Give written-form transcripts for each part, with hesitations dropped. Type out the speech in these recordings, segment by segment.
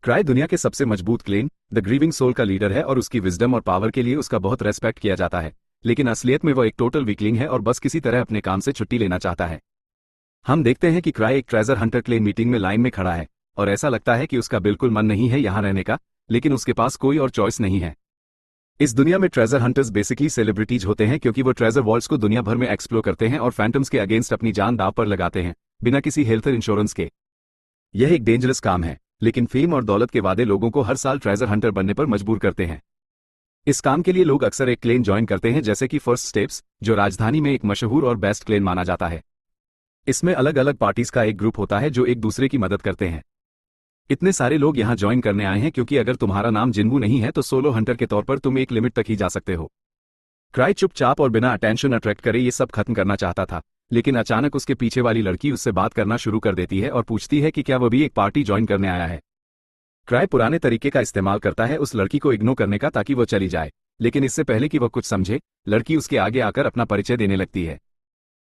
Cry दुनिया के सबसे मजबूत क्लेन द ग्रीविंग सोल का लीडर है और उसकी विजडम और पावर के लिए उसका बहुत रेस्पेक्ट किया जाता है, लेकिन असलियत में वो एक टोटल वीकलिंग है और बस किसी तरह अपने काम से छुट्टी लेना चाहता है। हम देखते हैं कि क्राई एक ट्रेजर हंटर क्लेन मीटिंग में लाइन में खड़ा है और ऐसा लगता है कि उसका बिल्कुल मन नहीं है यहाँ रहने का, लेकिन उसके पास कोई और चॉइस नहीं है। इस दुनिया में ट्रेजर हंटर्स बेसिकली सेलिब्रिटीज होते हैं क्योंकि वो ट्रेजर वॉल्ट्स को दुनिया भर में एक्सप्लोर करते हैं और फैंटम्स के अगेंस्ट अपनी जान दांव पर लगाते हैं बिना किसी हेल्थ इंश्योरेंस के। यह एक डेंजरस काम है, लेकिन फेम और दौलत के वादे लोगों को हर साल ट्रेजर हंटर बनने पर मजबूर करते हैं। इस काम के लिए लोग अक्सर एक क्लेन ज्वाइन करते हैं, जैसे कि फर्स्ट स्टेप्स, जो राजधानी में एक मशहूर और बेस्ट क्लेन माना जाता है। इसमें अलग अलग पार्टीज का एक ग्रुप होता है जो एक दूसरे की मदद करते हैं। इतने सारे लोग यहाँ ज्वाइन करने आए हैं क्योंकि अगर तुम्हारा नाम जिन्बू नहीं है तो सोलो हंटर के तौर पर तुम एक लिमिट तक ही जा सकते हो। क्राई चुपचाप और बिना अटेंशन अट्रैक्ट करे ये सब खत्म करना चाहता था, लेकिन अचानक उसके पीछे वाली लड़की उससे बात करना शुरू कर देती है और पूछती है कि क्या वो भी एक पार्टी ज्वाइन करने आया है। क्राई पुराने तरीके का इस्तेमाल करता है उस लड़की को इग्नोर करने का ताकि वो चली जाए, लेकिन इससे पहले कि वो कुछ समझे, लड़की उसके आगे आकर अपना परिचय देने लगती है।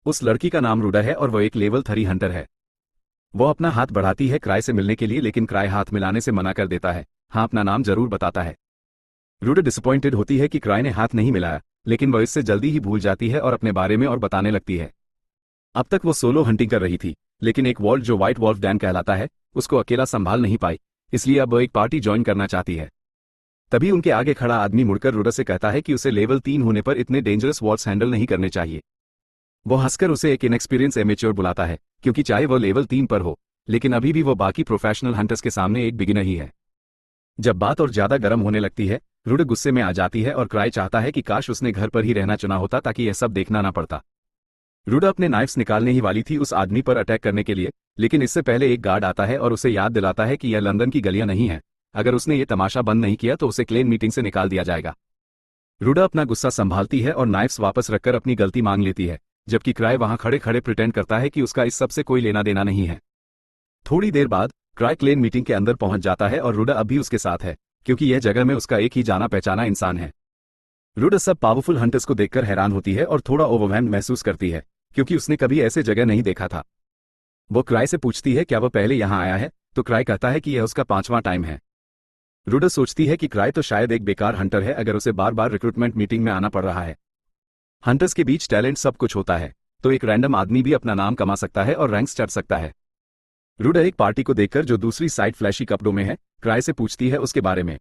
उस लड़की का नाम रूडा है और वो एक लेवल 3 हंटर है। वो अपना हाथ बढ़ाती है क्राई से मिलने के लिए, लेकिन क्राई हाथ मिलाने से मना कर देता है। हाँ, अपना नाम जरूर बताता है। रूडा डिसअपॉइंटेड होती है कि क्राई ने हाथ नहीं मिलाया, लेकिन वो इससे जल्दी ही भूल जाती है और अपने बारे में और बताने लगती है। अब तक वो सोलो हंटिंग कर रही थी, लेकिन एक वॉल्ट जो व्हाइट वॉल्फ डैन कहलाता है उसको अकेला संभाल नहीं पाई, इसलिए अब वो एक पार्टी ज्वाइन करना चाहती है। तभी उनके आगे खड़ा आदमी मुड़कर रूडा से कहता है कि उसे लेवल 3 होने पर इतने डेंजरस वॉल्ट्स हैंडल नहीं करने चाहिए। वो हंसकर उसे एक इनएक्सपीरियंस एमेच्योर बुलाता है, क्योंकि चाहे वो लेवल 3 पर हो, लेकिन अभी भी वो बाकी प्रोफेशनल हंटर्स के सामने एक बिगिनर ही है। जब बात और ज्यादा गर्म होने लगती है, रूडा गुस्से में आ जाती है और क्राई चाहता है कि काश उसने घर पर ही रहना चुना होता ताकि यह सब देखना ना पड़ता। रूडा अपने नाइफ्स निकालने ही वाली थी उस आदमी पर अटैक करने के लिए, लेकिन इससे पहले एक गार्ड आता है और उसे याद दिलाता है कि यह लंदन की गलियां नहीं है। अगर उसने ये तमाशा बंद नहीं किया तो उसे क्लेन मीटिंग से निकाल दिया जाएगा। रूडा अपना गुस्सा संभालती है और नाइफ्स वापस रखकर अपनी गलती मांग लेती है, जबकि क्राई वहां खड़े खड़े प्रिटेंड करता है कि उसका इस सब से कोई लेना देना नहीं है। थोड़ी देर बाद क्राई क्लेन मीटिंग के अंदर पहुंच जाता है और रूडा अब भी उसके साथ है, क्योंकि यह जगह में उसका एक ही जाना पहचाना इंसान है। रूडा सब पावरफुल हंटर्स को देखकर हैरान होती है और थोड़ा ओवरवेल्म्ड महसूस करती है, क्योंकि उसने कभी ऐसे जगह नहीं देखा था। वो क्राई से पूछती है क्या वो पहले यहाँ आया है, तो क्राई कहता है कि यह उसका 5वां टाइम है। रूडा सोचती है कि क्राई तो शायद एक बेकार हंटर है अगर उसे बार बार रिक्रूटमेंट मीटिंग में आना पड़ रहा है। हंटर्स के बीच टैलेंट सब कुछ होता है, तो एक रैंडम आदमी भी अपना नाम कमा सकता है और रैंक्स चढ़ सकता है। रूडा एक पार्टी को देखकर जो दूसरी साइड फ्लैशी कपड़ों में है, क्राई से पूछती है उसके बारे में।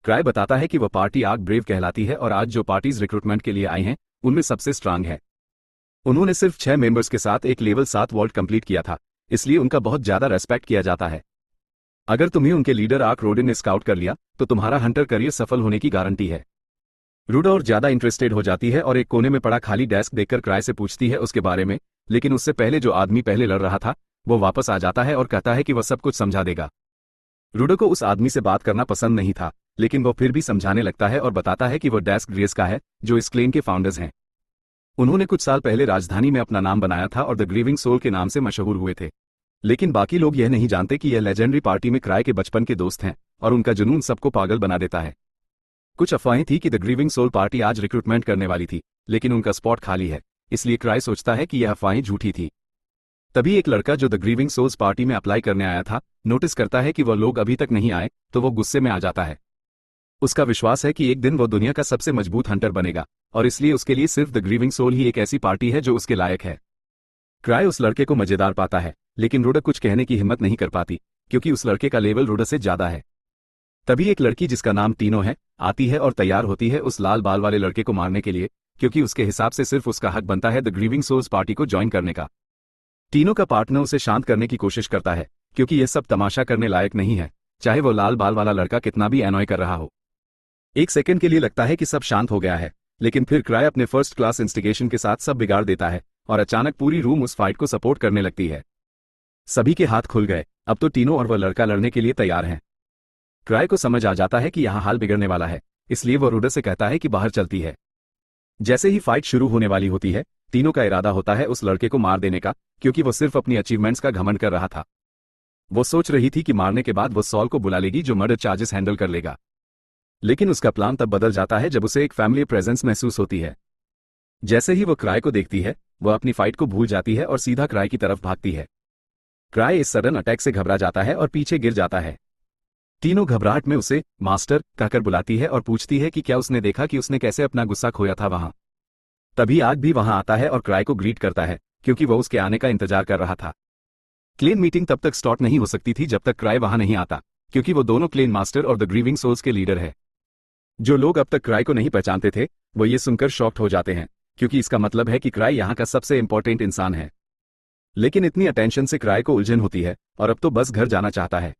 क्राई बताता है कि वह पार्टी आर्क ब्रेव कहलाती है और आज जो पार्टीज रिक्रूटमेंट के लिए आई हैं उनमें सबसे स्ट्रांग है। उन्होंने सिर्फ 6 मेंबर्स के साथ एक लेवल 7 वॉल्ट कंप्लीट किया था, इसलिए उनका बहुत ज्यादा रेस्पेक्ट किया जाता है। अगर तुम्हें उनके लीडर आर्क रोडेन ने स्काउट कर लिया तो तुम्हारा हंटर करियर सफल होने की गारंटी है। रूडा और ज्यादा इंटरेस्टेड हो जाती है और एक कोने में पड़ा खाली डेस्क देखकर क्राई से पूछती है उसके बारे में, लेकिन उससे पहले जो आदमी पहले लड़ रहा था वो वापस आ जाता है और कहता है कि वह सब कुछ समझा देगा। रूडा को उस आदमी से बात करना पसंद नहीं था, लेकिन वो फिर भी समझाने लगता है और बताता है कि वो डेस्क ग्रेस का है, जो इस क्लेन के फाउंडर्स हैं। उन्होंने कुछ साल पहले राजधानी में अपना नाम बनाया था और द ग्रीविंग सोल के नाम से मशहूर हुए थे, लेकिन बाकी लोग यह नहीं जानते कि यह लेजेंडरी पार्टी में क्राई के बचपन के दोस्त हैं और उनका जुनून सबको पागल बना देता है। कुछ अफवाहें थी कि द ग्रीविंग सोल पार्टी आज रिक्रूटमेंट करने वाली थी, लेकिन उनका स्पॉट खाली है, इसलिए क्राई सोचता है कि यह अफवाहें झूठी थी। तभी एक लड़का जो द ग्रीविंग सोल्स पार्टी में अप्लाई करने आया था नोटिस करता है कि वह लोग अभी तक नहीं आए, तो वो गुस्से में आ जाता है। उसका विश्वास है कि एक दिन वो दुनिया का सबसे मजबूत हंटर बनेगा और इसलिए उसके लिए सिर्फ द ग्रीविंग सोल ही एक ऐसी पार्टी है जो उसके लायक है। क्राई उस लड़के को मजेदार पाता है, लेकिन रूडा कुछ कहने की हिम्मत नहीं कर पाती, क्योंकि उस लड़के का लेवल रूडा से ज्यादा है। तभी एक लड़की जिसका नाम टीनो है आती है और तैयार होती है उस लाल बाल वाले लड़के को मारने के लिए, क्योंकि उसके हिसाब से सिर्फ उसका हक बनता है द ग्रीविंग सोल्स पार्टी को ज्वाइन करने का। टीनो का पार्टनर उसे शांत करने की कोशिश करता है, क्योंकि यह सब तमाशा करने लायक नहीं है, चाहे वो लाल बाल वाला लड़का कितना भी एनॉय कर रहा हो। एक सेकंड के लिए लगता है कि सब शांत हो गया है, लेकिन फिर क्राई अपने फर्स्ट क्लास इंस्टिगेशन के साथ सब बिगाड़ देता है और अचानक पूरी रूम उस फाइट को सपोर्ट करने लगती है। सभी के हाथ खुल गए, अब तो टीनो और वह लड़का लड़ने के लिए तैयार हैं। क्राई को समझ आ जाता है कि यहाँ हाल बिगड़ने वाला है, इसलिए वो रूडा से कहता है कि बाहर चलती है। जैसे ही फाइट शुरू होने वाली होती है, टीनो का इरादा होता है उस लड़के को मार देने का, क्योंकि वो सिर्फ अपनी अचीवमेंट्स का घमंड कर रहा था। वो सोच रही थी कि मारने के बाद वो सॉल को बुला लेगी जो मर्डर चार्जेस हैंडल कर लेगा, लेकिन उसका प्लान तब बदल जाता है जब उसे एक फैमिली प्रेजेंस महसूस होती है। जैसे ही वो क्राई को देखती है, वह अपनी फाइट को भूल जाती है और सीधा क्राई की तरफ भागती है। क्राई इस सडन अटैक से घबरा जाता है और पीछे गिर जाता है। तीनों घबराहट में उसे मास्टर कहकर बुलाती है और पूछती है कि क्या उसने देखा कि उसने कैसे अपना गुस्सा खोया था वहां। तभी आग भी वहां आता है और क्राई को ग्रीट करता है क्योंकि वह उसके आने का इंतजार कर रहा था। क्लेन मीटिंग तब तक स्टार्ट नहीं हो सकती थी जब तक क्राई वहां नहीं आता, क्योंकि वो दोनों क्लेन मास्टर और द ग्रीविंग सोल्स के लीडर है। जो लोग अब तक क्राई को नहीं पहचानते थे वो ये सुनकर शॉक्ड हो जाते हैं, क्योंकि इसका मतलब है कि क्राई यहाँ का सबसे इंपॉर्टेंट इंसान है। लेकिन इतनी अटेंशन से क्राई को उलझन होती है और अब तो बस घर जाना चाहता है।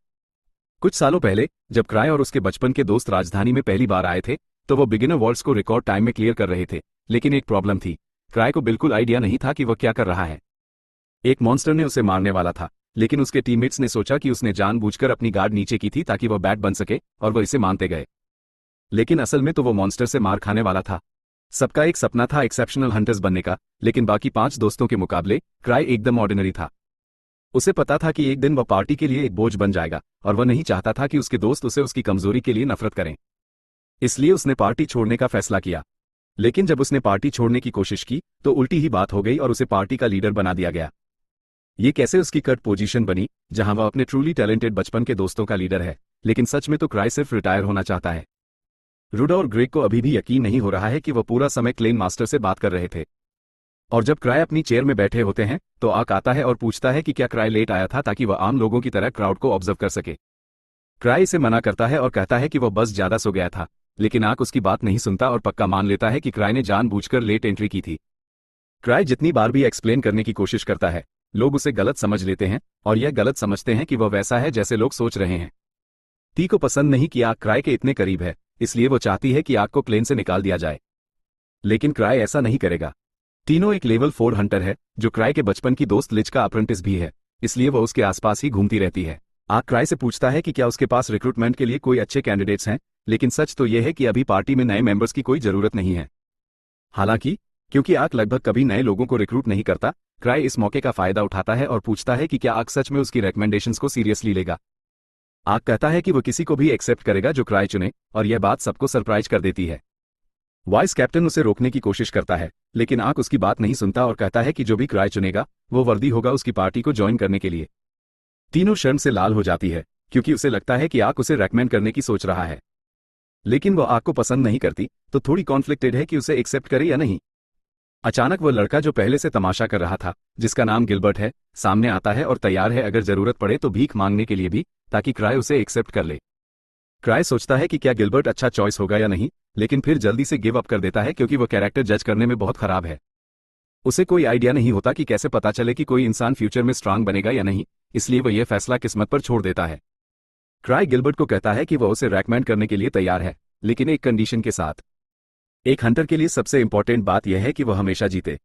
कुछ सालों पहले जब क्राई और उसके बचपन के दोस्त राजधानी में पहली बार आए थे तो वो बिगिनर वॉल्ट्स को रिकॉर्ड टाइम में क्लियर कर रहे थे, लेकिन एक प्रॉब्लम थी। क्राई को बिल्कुल आइडिया नहीं था कि वह क्या कर रहा है। एक मॉन्स्टर ने उसे मारने वाला था, लेकिन उसके टीममेट्स ने सोचा कि उसने जानबूझकर अपनी गार्ड नीचे की थी ताकि वह बैट बन सके, और वह इसे मानते गए। लेकिन असल में तो वो मॉन्स्टर से मार खाने वाला था। सबका एक सपना था एक्सेप्शनल हंटर्स बनने का, लेकिन बाकी 5 दोस्तों के मुकाबले क्राई एकदम ऑर्डिनरी था। उसे पता था कि एक दिन वह पार्टी के लिए एक बोझ बन जाएगा, और वह नहीं चाहता था कि उसके दोस्त उसे उसकी कमजोरी के लिए नफरत करें। इसलिए उसने पार्टी छोड़ने का फैसला किया। लेकिन जब उसने पार्टी छोड़ने की कोशिश की तो उल्टी ही बात हो गई और उसे पार्टी का लीडर बना दिया गया। ये कैसे उसकी कट पोजीशन बनी जहां वह अपने ट्रूली टैलेंटेड बचपन के दोस्तों का लीडर है, लेकिन सच में तो क्राई सिर्फ रिटायर होना चाहता है। रुडा और ग्रेग को अभी भी यकीन नहीं हो रहा है कि वह पूरा समय क्लेन मास्टर से बात कर रहे थे। और जब क्राई अपनी चेयर में बैठे होते हैं तो आक आता है और पूछता है कि क्या क्राई लेट आया था ताकि वह आम लोगों की तरह क्राउड को ऑब्जर्व कर सके। क्राई इसे मना करता है और कहता है कि वह बस ज्यादा सो गया था, लेकिन आक उसकी बात नहीं सुनता और पक्का मान लेता है कि क्राई ने जानबूझकर लेट एंट्री की थी। क्राई जितनी बार भी एक्सप्लेन करने की कोशिश करता है लोग उसे गलत समझ लेते हैं और यह गलत समझते हैं कि वह वैसा है जैसे लोग सोच रहे हैं। टी को पसंद नहीं कि आक क्राई के इतने करीब है, इसलिए वो चाहती है कि आक को प्लेन से निकाल दिया जाए। लेकिन क्राई ऐसा नहीं करेगा। टीनो एक लेवल 4 हंटर है जो क्राई के बचपन की दोस्त लिच का अप्रेंटिस भी है, इसलिए वह उसके आसपास ही घूमती रहती है। आक क्राई से पूछता है कि क्या उसके पास रिक्रूटमेंट के लिए कोई अच्छे कैंडिडेट्स हैं, लेकिन सच तो यह है कि अभी पार्टी में नए मेंबर्स की कोई जरूरत नहीं है। हालांकि क्योंकि आक लगभग कभी नए लोगों को रिक्रूट नहीं करता, क्राई इस मौके का फायदा उठाता है और पूछता है कि क्या आक सच में उसकी रिकमेंडेशंस को सीरियसली लेगा। आक कहता है कि वो किसी को भी एक्सेप्ट करेगा जो क्राई चुने, और यह बात सबको सरप्राइज कर देती है। वाइस कैप्टन उसे रोकने की कोशिश करता है, लेकिन आक उसकी बात नहीं सुनता और कहता है कि जो भी क्राई चुनेगा वो वर्दी होगा उसकी पार्टी को ज्वाइन करने के लिए। तीनों शर्म से लाल हो जाती है क्योंकि उसे लगता है कि आक उसे रेकमेंड करने की सोच रहा है, लेकिन वह आक को पसंद नहीं करती तो थोड़ी कॉन्फ्लिक्टेड है कि उसे एक्सेप्ट करे या नहीं। अचानक वह लड़का जो पहले से तमाशा कर रहा था, जिसका नाम गिलबर्ट है, सामने आता है और तैयार है अगर जरूरत पड़े तो भीख मांगने के लिए भी, ताकि क्राई उसे एक्सेप्ट कर ले। क्राई सोचता है कि क्या गिलबर्ट अच्छा चॉइस होगा या नहीं, लेकिन फिर जल्दी से गिव अप कर देता है क्योंकि वह कैरेक्टर जज करने में बहुत खराब है। उसे कोई आइडिया नहीं होता कि कैसे पता चले कि कोई इंसान फ्यूचर में स्ट्रांग बनेगा या नहीं, इसलिए वह यह फैसला किस्मत पर छोड़ देता है। क्राई गिलबर्ट को कहता है कि वह उसे रेकमेंड करने के लिए तैयार है, लेकिन एक कंडीशन के साथ। एक हंटर के लिए सबसे इंपॉर्टेंट बात यह है कि वह हमेशा जीते।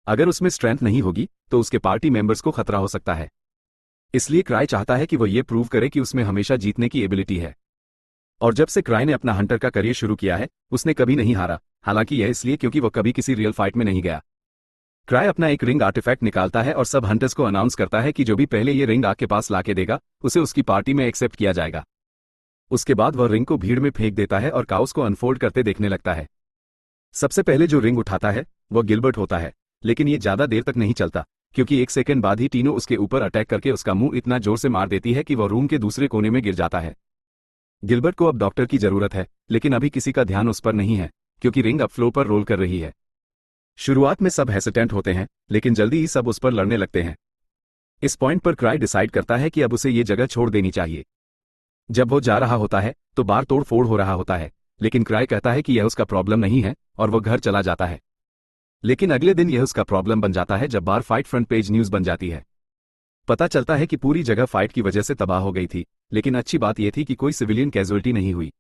अगर उसमें स्ट्रेंथ नहीं होगी तो उसके पार्टी मेंबर्स को खतरा हो सकता है। इसलिए क्राई चाहता है कि वह यह प्रूव करे कि उसमें हमेशा जीतने की एबिलिटी है। और जब से क्राई ने अपना हंटर का करियर शुरू किया है उसने कभी नहीं हारा, हालांकि यह इसलिए क्योंकि वह कभी किसी रियल फाइट में नहीं गया। क्राई अपना एक रिंग आर्टिफैक्ट निकालता है और सब हंटर्स को अनाउंस करता है कि जो भी पहले ये रिंग आग के पास लाके देगा उसे उसकी पार्टी में एक्सेप्ट किया जाएगा। उसके बाद वह रिंग को भीड़ में फेंक देता है और काउस को अनफोल्ड करते देखने लगता है। सबसे पहले जो रिंग उठाता है वह गिलबर्ट होता है, लेकिन ये ज्यादा देर तक नहीं चलता क्योंकि 1 सेकंड बाद ही टीनो उसके ऊपर अटैक करके उसका मुंह इतना जोर से मार देती है कि वह रूम के दूसरे कोने में गिर जाता है। गिलबर्ट को अब डॉक्टर की जरूरत है, लेकिन अभी किसी का ध्यान उस पर नहीं है क्योंकि रिंग अब फ्लोर पर रोल कर रही है। शुरुआत में सब हेसिटेंट होते हैं, लेकिन जल्दी ही सब उस पर लड़ने लगते हैं। इस पॉइंट पर क्राई डिसाइड करता है कि अब उसे ये जगह छोड़ देनी चाहिए। जब वो जा रहा होता है तो बार तोड़ फोड़ हो रहा होता है, लेकिन क्राई कहता है कि यह उसका प्रॉब्लम नहीं है और वो घर चला जाता है। लेकिन अगले दिन यह उसका प्रॉब्लम बन जाता है जब बार फाइट फ्रंट पेज न्यूज बन जाती है। पता चलता है कि पूरी जगह फाइट की वजह से तबाह हो गई थी, लेकिन अच्छी बात यह थी कि कोई सिविलियन कैजुअल्टी नहीं हुई।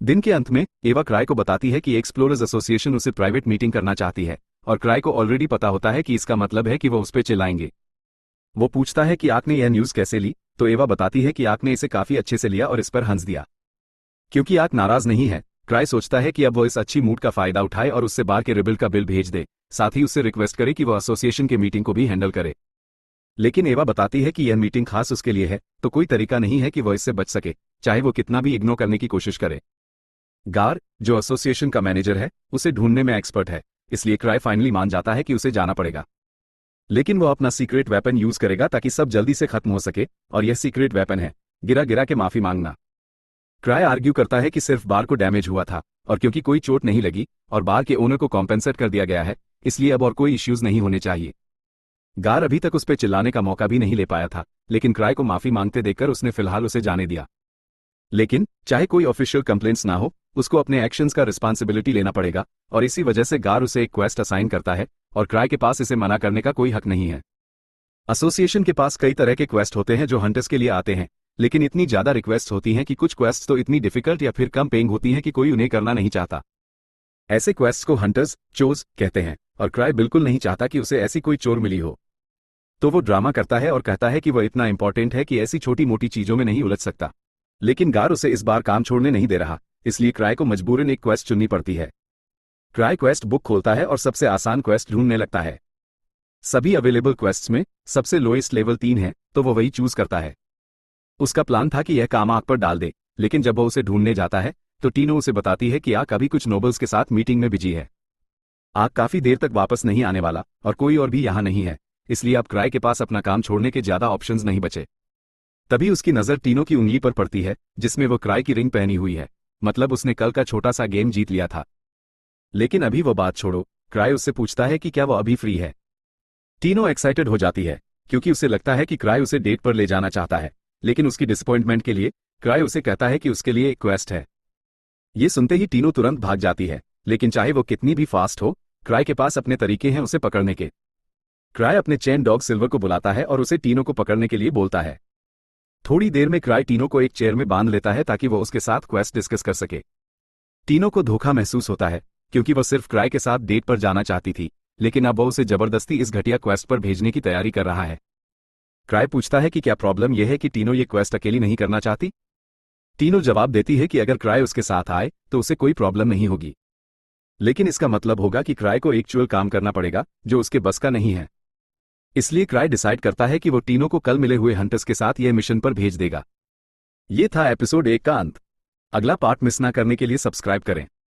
दिन के अंत में एवा क्राई को बताती है कि एक्सप्लोरर्स एसोसिएशन उसे प्राइवेट मीटिंग करना चाहती है, और क्राई को ऑलरेडी पता होता है कि इसका मतलब है कि वो उस पर चिल्लाएंगे। वो पूछता है कि आक ने यह न्यूज कैसे ली, तो एवा बताती है कि आक ने इसे काफी अच्छे से लिया और इस पर हंस दिया। क्योंकि आक नाराज नहीं है, क्राई सोचता है कि अब वो इस अच्छी मूड का फायदा उठाए और उससे बार के रिबिल्ड का बिल भेज दे, साथ ही उससे रिक्वेस्ट करे कि वो एसोसिएशन के मीटिंग को भी हैंडल करे। लेकिन एवा बताती है कि यह मीटिंग खास उसके लिए है, तो कोई तरीका नहीं है कि वह इससे बच सके, चाहे वो कितना भी इग्नोर करने की कोशिश करे। गार, जो एसोसिएशन का मैनेजर है, उसे ढूंढने में एक्सपर्ट है, इसलिए क्राई फाइनली मान जाता है कि उसे जाना पड़ेगा। लेकिन वो अपना सीक्रेट वेपन यूज करेगा ताकि सब जल्दी से खत्म हो सके, और यह सीक्रेट वेपन है गिरा गिरा के माफी मांगना। क्राई आर्ग्यू करता है कि सिर्फ बार को डैमेज हुआ था और क्योंकि कोई चोट नहीं लगी और बार के ओनर को कॉम्पेंसेट कर दिया गया है, इसलिए अब और कोई इश्यूज नहीं होने चाहिए। गार अभी तक उस पर चिल्लाने का मौका भी नहीं ले पाया था, लेकिन क्राई को माफी मांगते देखकर उसने फिलहाल उसे जाने दिया। लेकिन चाहे कोई ऑफिशियल कंप्लेंट्स ना हो, उसको अपने एक्शंस का रिस्पॉन्सिबिलिटी लेना पड़ेगा और इसी वजह से गार उसे एक क्वेस्ट असाइन करता है और क्राई के पास इसे मना करने का कोई हक नहीं है। एसोसिएशन के पास कई तरह के क्वेस्ट होते हैं जो हंटर्स के लिए आते हैं, लेकिन इतनी ज्यादा रिक्वेस्ट होती हैं कि कुछ क्वेस्ट तो इतनी डिफिकल्ट या फिर कम पेइंग होती हैं कि कोई उन्हें करना नहीं चाहता। ऐसे क्वेस्ट को हंटर्स चोज कहते हैं और क्राई बिल्कुल नहीं चाहता कि उसे ऐसी कोई चोर मिली हो। तो वो ड्रामा करता है और कहता है कि वह इतना इंपॉर्टेंट है कि ऐसी छोटी मोटी चीजों में नहीं उलझ सकता। लेकिन गार उसे इस बार काम छोड़ने नहीं दे रहा, इसलिए क्राई को मजबूरन एक क्वेस्ट चुननी पड़ती है। क्राई क्वेस्ट बुक खोलता है और सबसे आसान क्वेस्ट ढूंढने लगता है। सभी अवेलेबल क्वेस्ट्स में सबसे लोएस्ट लेवल 3 है, तो वो वही चूज करता है। उसका प्लान था कि यह काम आग पर डाल दे, लेकिन जब वो उसे ढूंढने जाता है तो टीनो उसे बताती है कि आग अभी कुछ नोबल्स के साथ मीटिंग में बिजी है। आग काफी देर तक वापस नहीं आने वाला और कोई और भी यहाँ नहीं है, इसलिए अब क्राई के पास अपना काम छोड़ने के ज्यादा ऑप्शंस नहीं बचे। तभी उसकी नजर टीनो की उंगली पर पड़ती है जिसमें वो क्राई की रिंग पहनी हुई है, मतलब उसने कल का छोटा सा गेम जीत लिया था। लेकिन अभी वो बात छोड़ो, क्राई उससे पूछता है कि क्या वो अभी फ्री है। टीनो एक्साइटेड हो जाती है क्योंकि उसे लगता है कि क्राई उसे डेट पर ले जाना चाहता है, लेकिन उसकी डिसअपॉइंटमेंट के लिए क्राई उसे कहता है कि उसके लिए एक क्वेस्ट है। ये सुनते ही टीनो तुरंत भाग जाती है, लेकिन चाहे वो कितनी भी फास्ट हो, क्राई के पास अपने तरीके हैं उसे पकड़ने के। क्राई अपने चेन डॉग सिल्वर को बुलाता है और उसे टीनो को पकड़ने के लिए बोलता है। थोड़ी देर में क्राई टीनो को एक चेयर में बांध लेता है ताकि वो उसके साथ क्वेस्ट डिस्कस कर सके। टीनो को धोखा महसूस होता है क्योंकि वो सिर्फ क्राई के साथ डेट पर जाना चाहती थी, लेकिन अब वो उसे जबरदस्ती इस घटिया क्वेस्ट पर भेजने की तैयारी कर रहा है। क्राई पूछता है कि क्या प्रॉब्लम यह है कि टीनो ये क्वेस्ट अकेली नहीं करना चाहती। टीनो जवाब देती है कि अगर क्राई उसके साथ आए तो उसे कोई प्रॉब्लम नहीं होगी, लेकिन इसका मतलब होगा कि क्राई को एक्चुअल काम करना पड़ेगा जो उसके बस का नहीं है। इसलिए क्राई डिसाइड करता है कि वो टीनो को कल मिले हुए हंटर्स के साथ यह मिशन पर भेज देगा। ये था एपिसोड 1 का अंत। अगला पार्ट मिस ना करने के लिए सब्सक्राइब करें।